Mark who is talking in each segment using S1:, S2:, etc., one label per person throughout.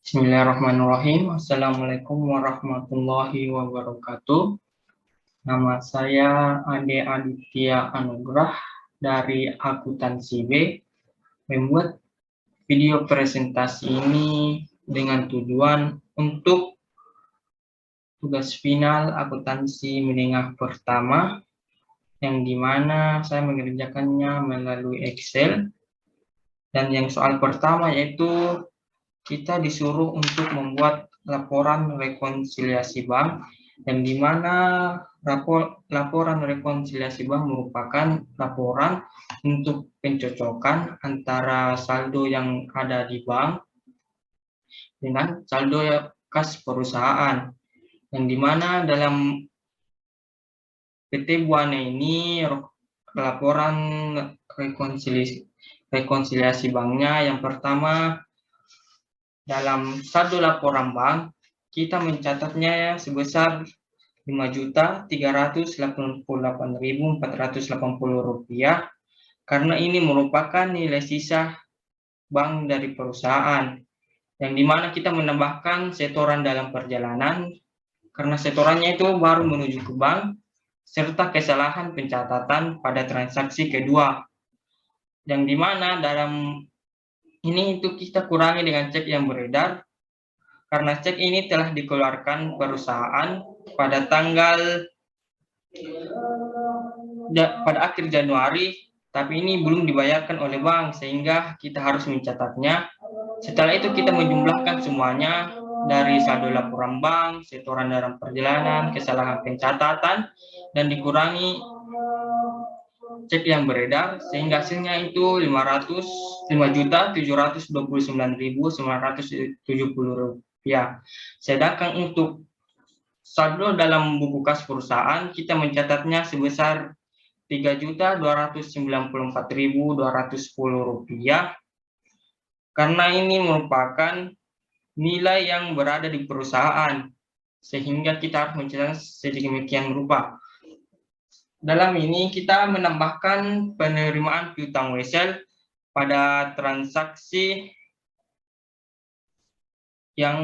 S1: Bismillahirrahmanirrahim. Assalamualaikum warahmatullahi wabarakatuh. Nama saya Ade Aditya Anugrah dari Akuntansi B, membuat video presentasi ini dengan tujuan untuk tugas final akuntansi menengah pertama, yang dimana saya mengerjakannya melalui Excel. Dan yang soal pertama yaitu kita disuruh untuk membuat laporan rekonsiliasi bank, yang dimana laporan rekonsiliasi bank merupakan laporan untuk pencocokan antara saldo yang ada di bank dengan saldo kas perusahaan, yang dimana dalam PT Buana ini laporan rekonsiliasi banknya yang pertama, dalam saldo laporan bank, kita mencatatnya sebesar Rp5.388.480 karena ini merupakan nilai sisa bank dari perusahaan, yang dimana kita menambahkan setoran dalam perjalanan karena setorannya itu baru menuju ke bank, serta kesalahan pencatatan pada transaksi kedua, yang dimana dalam ini itu kita kurangi dengan cek yang beredar, karena cek ini telah dikeluarkan perusahaan pada akhir Januari, tapi ini belum dibayarkan oleh bank, sehingga kita harus mencatatnya. Setelah itu kita menjumlahkan semuanya dari saldo laporan bank, setoran dalam perjalanan, kesalahan pencatatan, dan dikurangi cek yang beredar, sehingga hasilnya itu Rp5.729.970. Sedangkan untuk saldo dalam buku kas perusahaan kita mencatatnya sebesar Rp3.294.210, karena ini merupakan nilai yang berada di perusahaan, sehingga kita harus mencatat sedemikian rupa. Dalam ini kita menambahkan penerimaan piutang wesel pada transaksi yang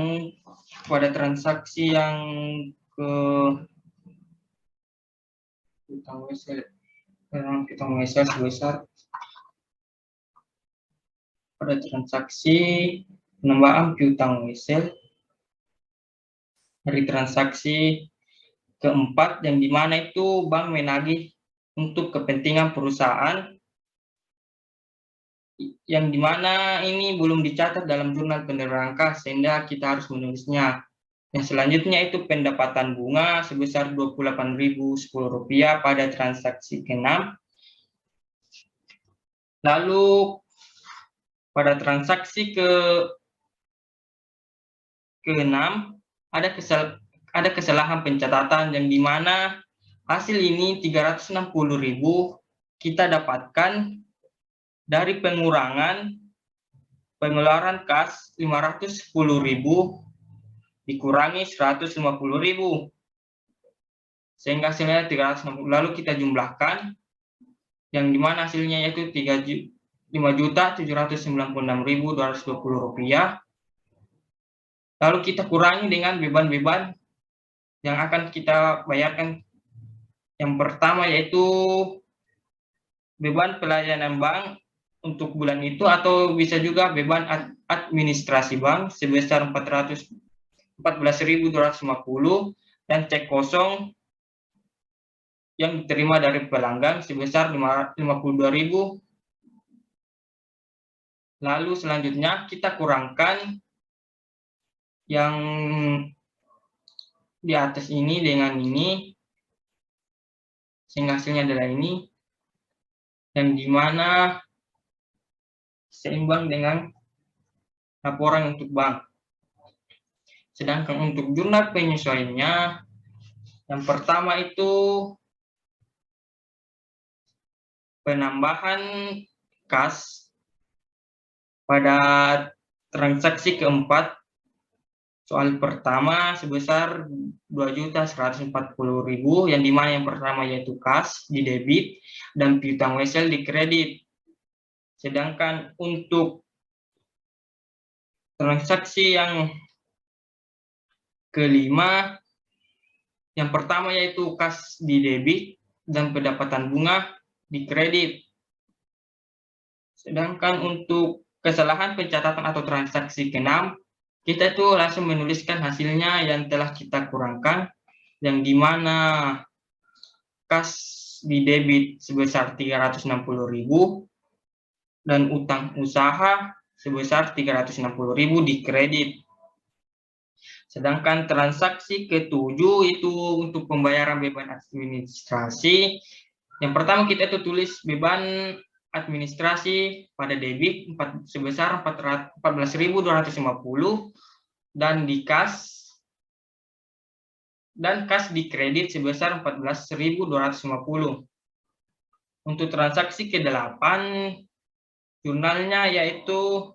S1: ke piutang wesel sebesar pada transaksi penambahan piutang wesel dari transaksi keempat, yang dimana itu bank menagih untuk kepentingan perusahaan, yang dimana ini belum dicatat dalam jurnal penerima kas, sehingga kita harus menulisnya. Yang selanjutnya itu pendapatan bunga sebesar Rp28.010 pada transaksi ke-6. Lalu pada transaksi ke-6 ada kesalahan pencatatan, yang dimana hasil ini Rp360.000 kita dapatkan dari pengeluaran kas Rp510.000 dikurangi Rp150.000, sehingga hasilnya Rp360.000. Lalu kita jumlahkan, yang dimana hasilnya yaitu Rp5.796.220. Lalu kita kurangi dengan beban-beban yang akan kita bayarkan. Yang pertama yaitu beban pelayanan bank untuk bulan itu, atau bisa juga beban administrasi bank sebesar Rp14.250, dan cek kosong yang diterima dari pelanggan sebesar Rp52.000. Lalu selanjutnya kita kurangkan yang di atas ini dengan ini, sehingga hasilnya adalah ini, yang dimana seimbang dengan laporan untuk bank. Sedangkan untuk jurnal penyesuaiannya, yang pertama itu penambahan kas pada transaksi keempat, soal pertama sebesar Rp2.140.000, yang dimana yang pertama yaitu kas di debit dan piutang wesel di kredit. Sedangkan untuk Transaksi yang kelima, yang pertama yaitu kas di debit dan pendapatan bunga di kredit. Sedangkan untuk kesalahan pencatatan atau transaksi keenam, kita itu langsung menuliskan hasilnya yang telah kita kurangkan, yang dimana kas di debit sebesar 360.000 dan utang usaha sebesar 360.000 di kredit. Sedangkan transaksi ketujuh itu untuk pembayaran beban administrasi. Yang pertama kita itu tulis beban administrasi pada debit sebesar 14.250 dan di kas di kredit sebesar 14.250. Untuk transaksi ke-8 jurnalnya yaitu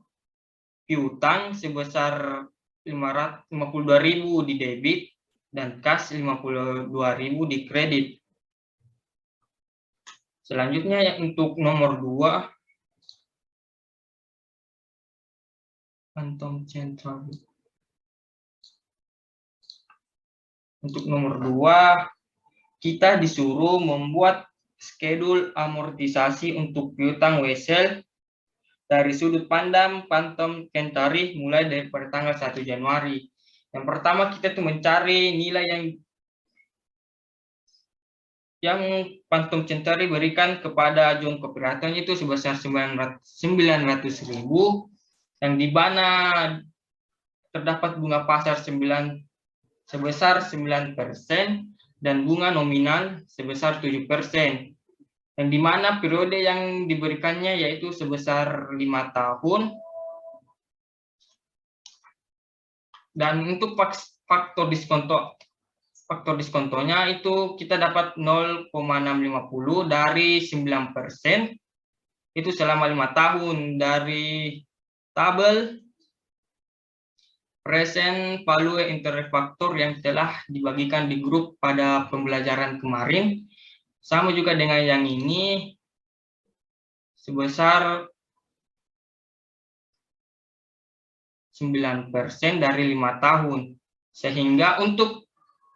S1: piutang sebesar 52.000 di debit dan kas 52.000 di kredit. Selanjutnya untuk nomor 2, kantong sentral. Untuk nomor 2, kita disuruh membuat skedul amortisasi untuk piutang wesel dari sudut pandang Phantom Centauri mulai dari tanggal 1 Januari. Yang pertama kita tuh mencari nilai yang Phantom Centauri berikan kepada John Copywriter itu sebesar 900.000, yang di mana terdapat bunga pasar sebesar 9% dan bunga nominal sebesar 7%. Yang di mana periode yang diberikannya yaitu sebesar 5 tahun. Dan untuk faktor diskontonya itu kita dapat 0,650 dari 9%. Itu selama 5 tahun. Dari tabel present value interest factor yang telah dibagikan di grup pada pembelajaran kemarin. Sama juga dengan yang ini, sebesar 9% dari 5 tahun. Sehingga untuk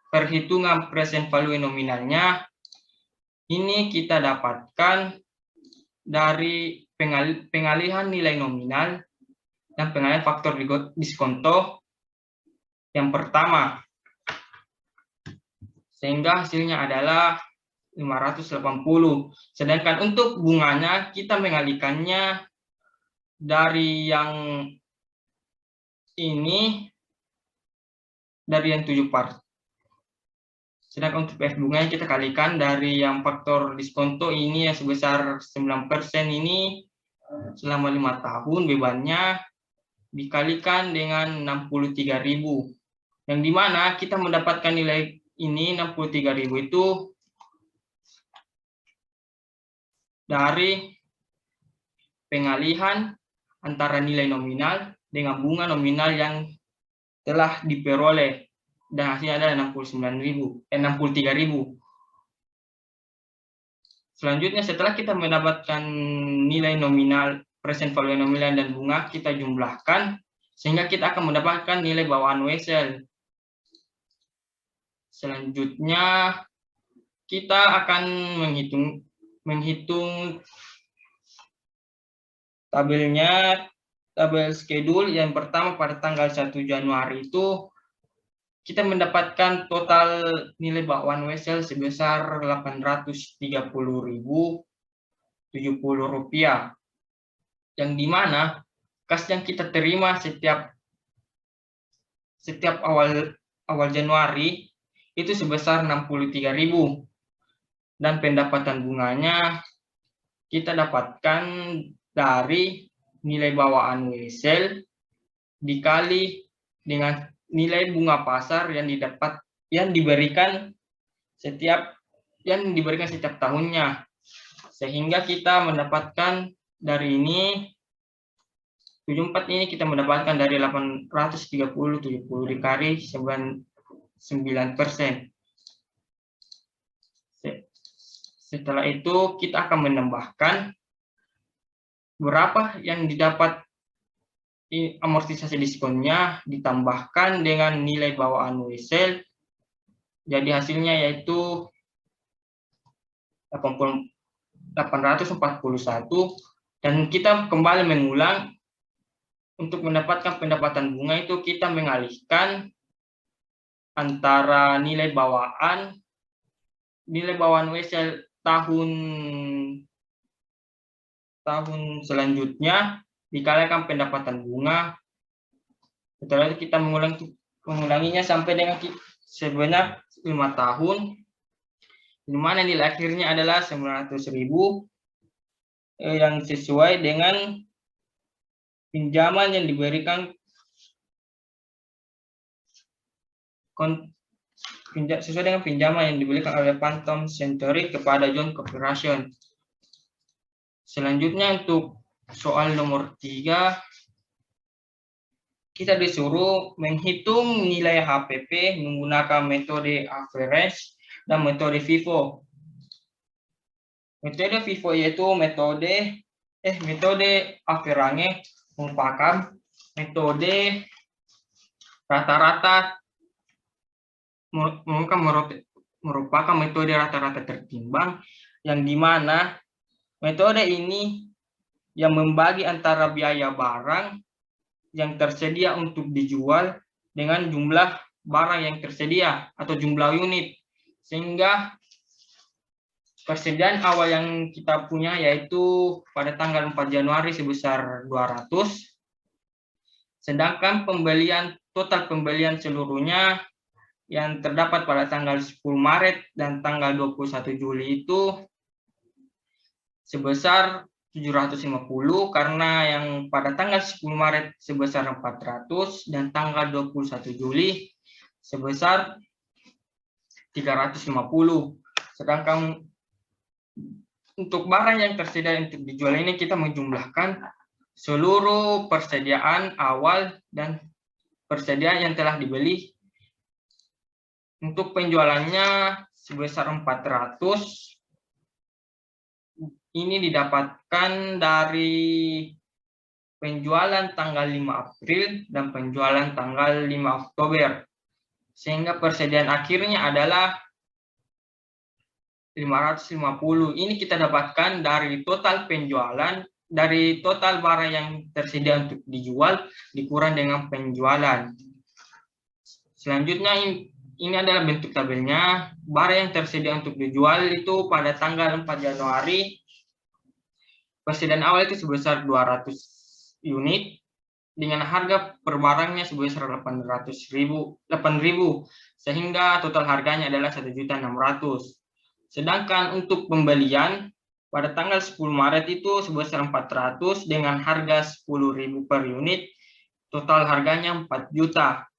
S1: perhitungan present value nominalnya, ini kita dapatkan dari pengalihan nilai nominal dan pengalihan faktor diskonto yang pertama. Sehingga hasilnya adalah 580. Sedangkan untuk bunganya kita mengalihkannya dari yang ini, dari yang 7%. Sedangkan untuk PF bunganya kita kalikan dari yang faktor diskonto ini yang sebesar 9% ini selama 5 tahun bebannya dikalikan dengan 63.000. Yang dimana kita mendapatkan nilai ini 63.000 itu dari pengalihan antara nilai nominal dengan bunga nominal yang telah diperoleh, dan hasilnya adalah 63.000. Selanjutnya setelah kita mendapatkan nilai nominal, present value nominal dan bunga, kita jumlahkan sehingga kita akan mendapatkan nilai bawaan wesel. Selanjutnya kita akan menghitung tabelnya, tabel schedule. Yang pertama pada tanggal 1 Januari itu kita mendapatkan total nilai bawaan wesel sebesar 830.070 rupiah. Yang dimana kas yang kita terima setiap awal Januari itu sebesar 63.000. Dan pendapatan bunganya kita dapatkan dari nilai bawaan wesel dikali dengan nilai bunga pasar yang diberikan setiap tahunnya, sehingga kita mendapatkan dari ini 74 ini kita mendapatkan dari 830.70 dikali 9%. Setelah itu kita akan menambahkan berapa yang didapat amortisasi diskonnya ditambahkan dengan nilai bawaan wesel, jadi hasilnya yaitu 841, dan kita kembali mengulang. Untuk mendapatkan pendapatan bunga itu kita mengalihkan antara nilai bawaan wesel tahun selanjutnya dikalikan pendapatan bunga. Setelah itu kita mengulanginya sampai dengan sebanyak 5 tahun, di mana nilai akhirnya adalah 900.000 yang sesuai dengan pinjaman yang diberikan oleh Phantom Century kepada John Corporation. Selanjutnya untuk soal nomor 3, kita disuruh menghitung nilai HPP menggunakan metode average dan metode FIFO. Metode FIFO yaitu metode average merupakan metode rata-rata, merupakan metode rata-rata tertimbang, yang dimana metode ini yang membagi antara biaya barang yang tersedia untuk dijual dengan jumlah barang yang tersedia atau jumlah unit, sehingga persediaan awal yang kita punya yaitu pada tanggal 4 Januari sebesar 200, sedangkan total pembelian seluruhnya yang terdapat pada tanggal 10 Maret dan tanggal 21 Juli itu sebesar 750, karena yang pada tanggal 10 Maret sebesar 400 dan tanggal 21 Juli sebesar 350. Sedangkan untuk barang yang tersedia untuk dijual ini kita menjumlahkan seluruh persediaan awal dan persediaan yang telah dibeli. Untuk penjualannya sebesar 400, ini didapatkan dari penjualan tanggal 5 April dan penjualan tanggal 5 Oktober. Sehingga persediaan akhirnya adalah 550. Ini kita dapatkan dari total penjualan, dari total barang yang tersedia untuk dijual dikurang dengan penjualan. Selanjutnya ini adalah bentuk tabelnya. Barang yang tersedia untuk dijual itu pada tanggal 4 Januari persediaan awal itu sebesar 200 unit dengan harga per barangnya sebesar 8.000, sehingga total harganya adalah 1.600.000. Sedangkan untuk pembelian pada tanggal 10 Maret itu sebesar 400 dengan harga 10.000 per unit, total harganya 4 juta.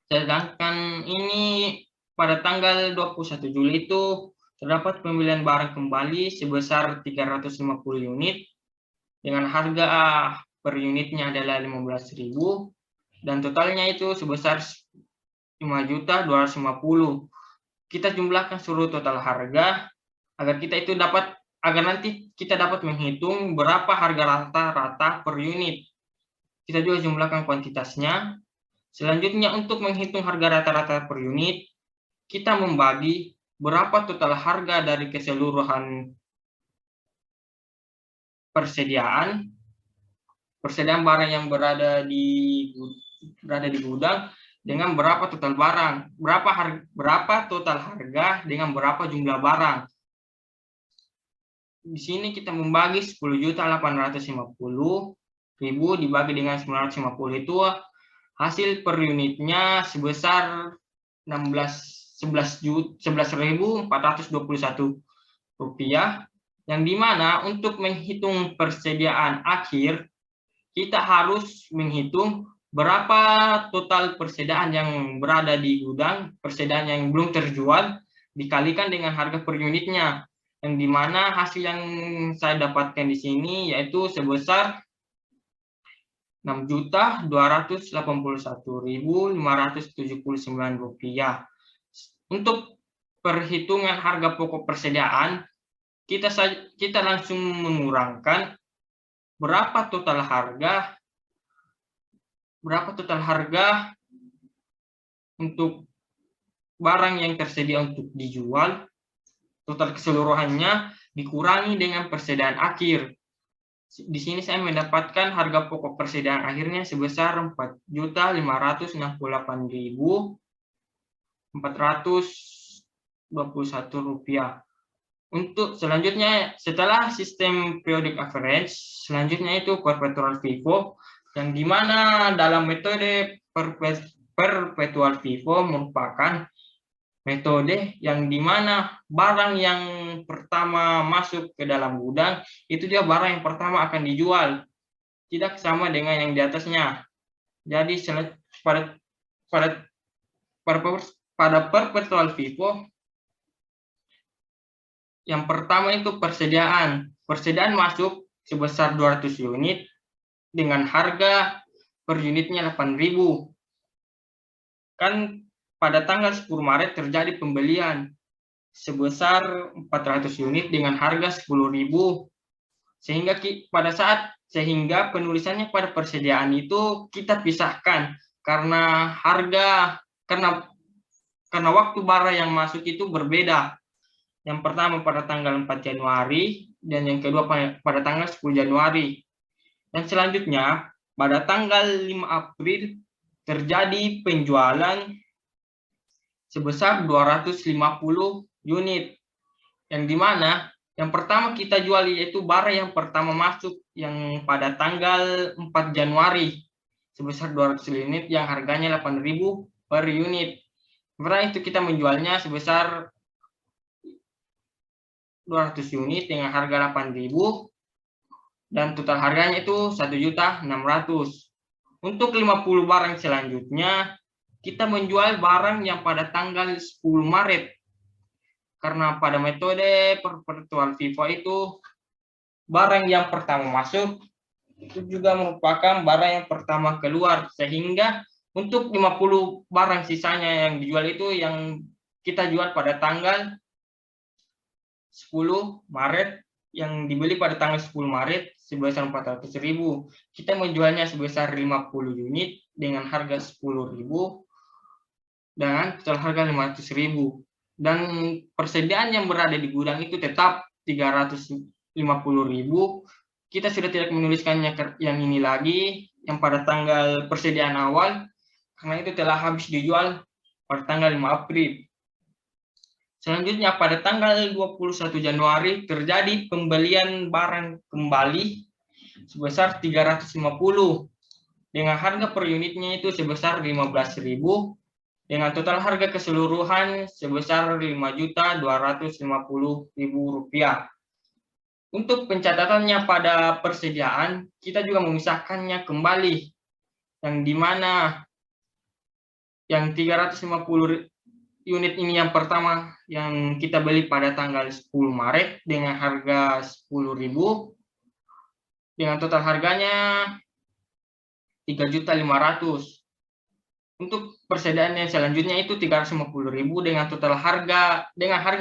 S1: Sedangkan ini pada tanggal 21 Juli itu terdapat pembelian barang kembali sebesar 350 unit dengan harga per unitnya adalah 15.000 dan totalnya itu sebesar 5.250.000. Kita jumlahkan seluruh total harga agar nanti kita dapat menghitung berapa harga rata-rata per unit. Kita juga jumlahkan kuantitasnya. Selanjutnya untuk menghitung harga rata-rata per unit, kita membagi berapa total harga dari keseluruhan persediaan barang yang berada di gudang dengan berapa total barang, berapa total harga dengan berapa jumlah barang. Di sini kita membagi 10.850.000 dibagi dengan 950 itu hasil per unitnya sebesar 11.421 rupiah, yang dimana untuk menghitung persediaan akhir kita harus menghitung berapa total persediaan yang berada di gudang, persediaan yang belum terjual dikalikan dengan harga per unitnya, yang dimana hasil yang saya dapatkan di sini yaitu sebesar 6.281.579 rupiah. Untuk perhitungan harga pokok persediaan, kita langsung mengurangkan berapa total harga berapa total harga untuk barang yang tersedia untuk dijual, total keseluruhannya dikurangi dengan persediaan akhir. Di sini saya mendapatkan harga pokok persediaan akhirnya sebesar Rp4.568.421. Untuk selanjutnya, setelah sistem periodic average, selanjutnya itu perpetual FIFO, yang dimana dalam metode perpetual FIFO merupakan metode yang dimana barang yang pertama masuk ke dalam gudang itu dia barang yang pertama akan dijual, tidak sama dengan yang di atasnya. Jadi pada perpetual FIFO yang pertama itu persediaan masuk sebesar 200 unit dengan harga per unitnya 8.000. Kan pada tanggal 10 Maret terjadi pembelian sebesar 400 unit dengan harga 10.000. Sehingga penulisannya pada persediaan itu kita pisahkan karena waktu barang yang masuk itu berbeda. Yang pertama pada tanggal 4 Januari dan yang kedua pada tanggal 10 Januari. Dan selanjutnya pada tanggal 5 April terjadi penjualan sebesar 250 unit. Yang dimana yang pertama kita jual yaitu barang yang pertama masuk yang pada tanggal 4 Januari sebesar 200 unit yang harganya 8.000 per unit. Setelah itu kita menjualnya sebesar 200 unit dengan harga 8.000 dan total harganya itu 1.600.000. Untuk 50 barang selanjutnya kita menjual barang yang pada tanggal 10 Maret. Karena pada metode perpetual FIFO itu barang yang pertama masuk itu juga merupakan barang yang pertama keluar, sehingga untuk 50 barang sisanya yang dijual itu yang kita jual pada tanggal 10 Maret, yang dibeli pada tanggal 10 Maret sebesar 400.000. Kita menjualnya sebesar 50 unit dengan harga 10.000 dengan total harga 500.000. Dan persediaan yang berada di gudang itu tetap 350.000. Kita sudah tidak menuliskannya yang ini lagi, yang pada tanggal persediaan awal, karena itu telah habis dijual pada tanggal 5 April. Selanjutnya pada tanggal 21 Januari terjadi pembelian barang kembali sebesar 350 dengan harga per unitnya itu sebesar 15.000 dengan total harga keseluruhan sebesar Rp5.250.000. Untuk pencatatannya pada persediaan kita juga memisahkannya kembali, yang dimana yang 350 unit ini yang pertama yang kita beli pada tanggal 10 Maret dengan harga 10.000 dengan total harganya 3.500.000. Untuk persediaan yang selanjutnya itu 350.000 dengan total harga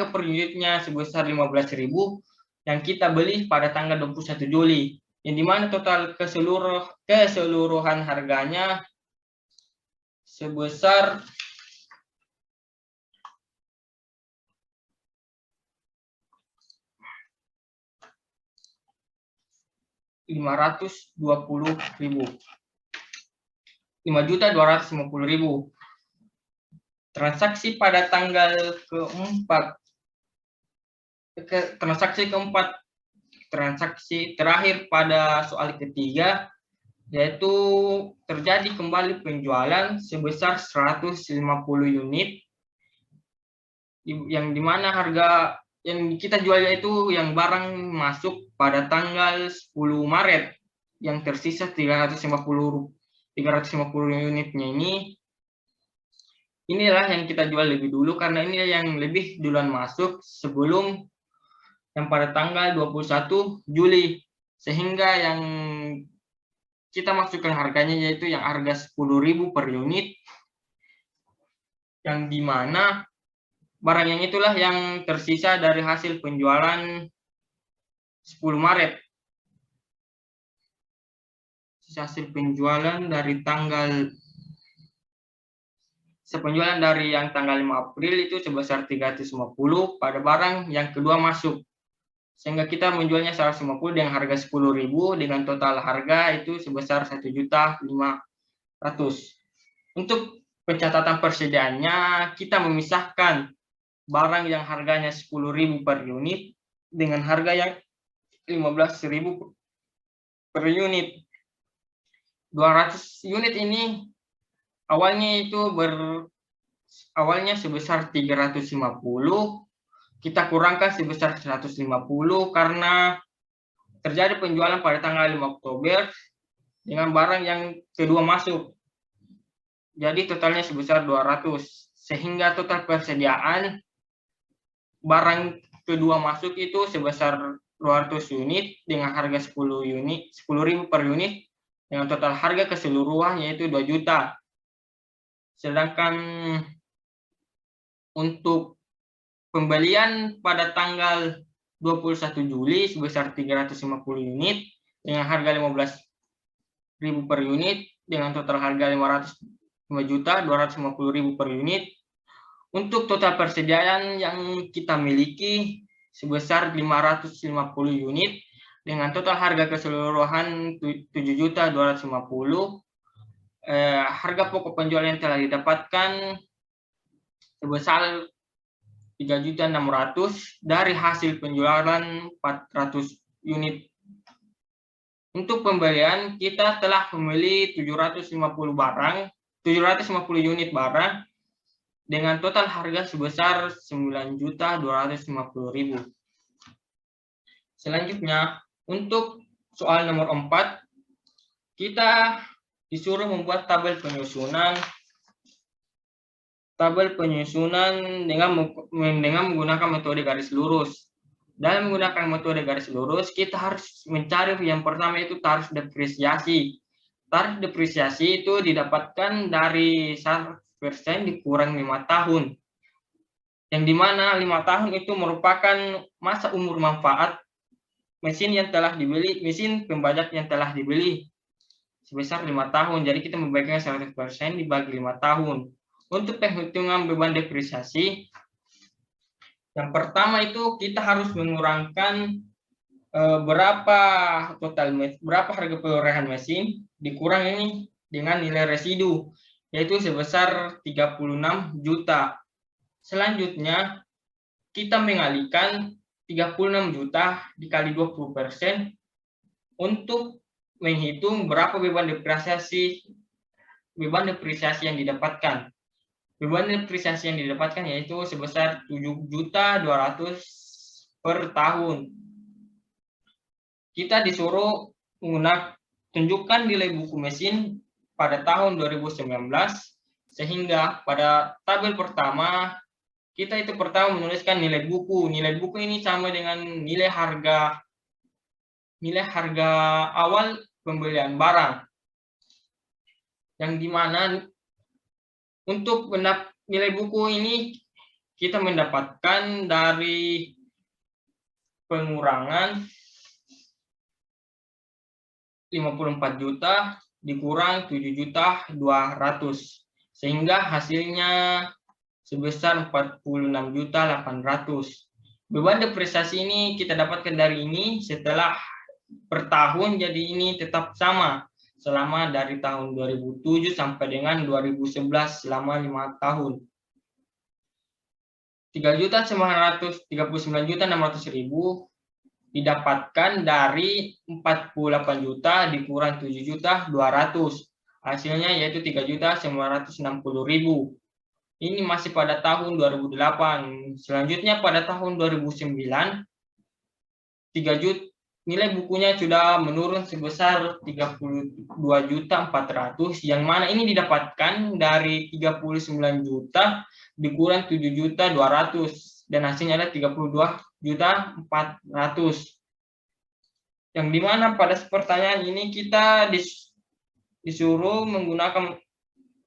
S1: per unitnya sebesar 15.000 yang kita beli pada tanggal 21 Juli, yang dimana total keseluruhan harganya sebesar Rp5.250.000. Transaksi pada tanggal keempat, transaksi terakhir pada soal ketiga, yaitu terjadi kembali penjualan sebesar 150 unit, yang dimana harga yang kita jual yaitu yang barang masuk pada tanggal 10 Maret, yang tersisa 350 unitnya inilah yang kita jual lebih dulu karena ini yang lebih duluan masuk sebelum yang pada tanggal 21 Juli, sehingga yang kita masukkan harganya yaitu yang harga 10.000 per unit, yang dimana barang yang itulah yang tersisa dari hasil penjualan 10 Maret. hasil penjualan dari yang tanggal 5 April itu sebesar 350 pada barang yang kedua masuk. Sehingga kita menjualnya 150 dengan harga 10.000 dengan total harga itu sebesar 1.500.000. Untuk pencatatan persediaannya, kita memisahkan barang yang harganya 10.000 per unit dengan harga yang 15.000 per unit. 200 unit ini awalnya sebesar 350, kita kurangkan sebesar 150 karena terjadi penjualan pada tanggal 5 Oktober dengan barang yang kedua masuk. Jadi totalnya sebesar 200, sehingga total persediaan barang kedua masuk itu sebesar 200 unit dengan harga 10.000 per unit dengan total harga keseluruhan yaitu 2 juta. Sedangkan untuk pembelian pada tanggal 21 Juli sebesar 350 unit dengan harga 15.000 per unit dengan total harga 5.250.000 per unit. Untuk total persediaan yang kita miliki sebesar 550 unit dengan total harga keseluruhan 7.250.000. Harga pokok penjualan yang telah didapatkan sebesar 3.600.000 dari hasil penjualan 400 unit. Untuk pembelian kita telah membeli 750 unit barang dengan total harga sebesar 9.250.000. Selanjutnya, untuk soal nomor 4, kita disuruh membuat tabel penyusunan dengan menggunakan metode garis lurus. Dalam menggunakan metode garis lurus, kita harus mencari yang pertama itu tarif depresiasi. Tarif depresiasi itu didapatkan dari 100% dikurang 5 tahun. Yang dimana 5 tahun itu merupakan masa umur manfaat mesin pembajak yang telah dibeli sebesar 5 tahun. Jadi kita membagikan 100% dibagi 5 tahun. Untuk penghitungan beban depresiasi, yang pertama itu kita harus mengurangkan berapa harga perolehan mesin dikurang ini dengan nilai residu, yaitu sebesar 36 juta. Selanjutnya, kita mengalihkan 36 juta dikali 20% untuk menghitung berapa beban depresiasi yang didapatkan. Beban depresiasi yang didapatkan yaitu sebesar 7.200.000 per tahun. Kita disuruh tunjukkan nilai buku mesin pada tahun 2019, sehingga pada tabel pertama kita itu pertama menuliskan nilai buku. Nilai buku ini sama dengan nilai harga awal pembelian barang. Yang dimana untuk nilai buku ini kita mendapatkan dari pengurangan 54 juta dikurang 7.200.000, sehingga hasilnya sebesar 46.800.000. Beban depresiasi ini kita dapatkan dari ini setelah per tahun, jadi ini tetap sama selama dari tahun 2007 sampai dengan 2011 selama 5 tahun. 3.939.600.000 didapatkan dari 48 juta dikurang 7.200.000. Hasilnya yaitu 3.960.000. Ini masih pada tahun 2008. Selanjutnya pada tahun 2009 nilai bukunya sudah menurun sebesar 32.400.000, yang mana ini didapatkan dari 39 juta dikurang 7.200.000 dan hasilnya ada 32.400.000. Yang dimana pada pertanyaan ini kita disuruh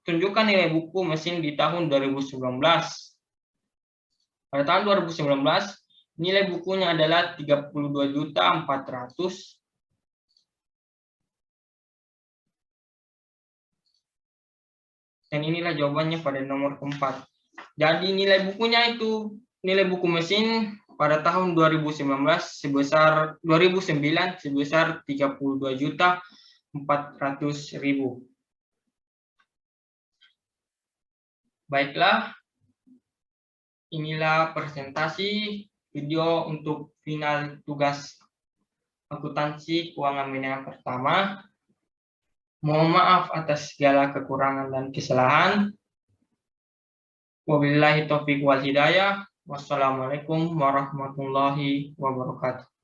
S1: tunjukkan nilai buku mesin di tahun 2019. Pada tahun 2019 nilai bukunya adalah 32.400.000 Dan inilah jawabannya pada nomor keempat. Jadi nilai bukunya itu, nilai buku mesin pada tahun 2009 sebesar 32.400.000. Baiklah, inilah presentasi video untuk final tugas akuntansi keuangan menengah pertama. Mohon maaf atas segala kekurangan dan kesalahan. Wabillahi taufiq wal hidayah. Wassalamualaikum warahmatullahi wabarakatuh.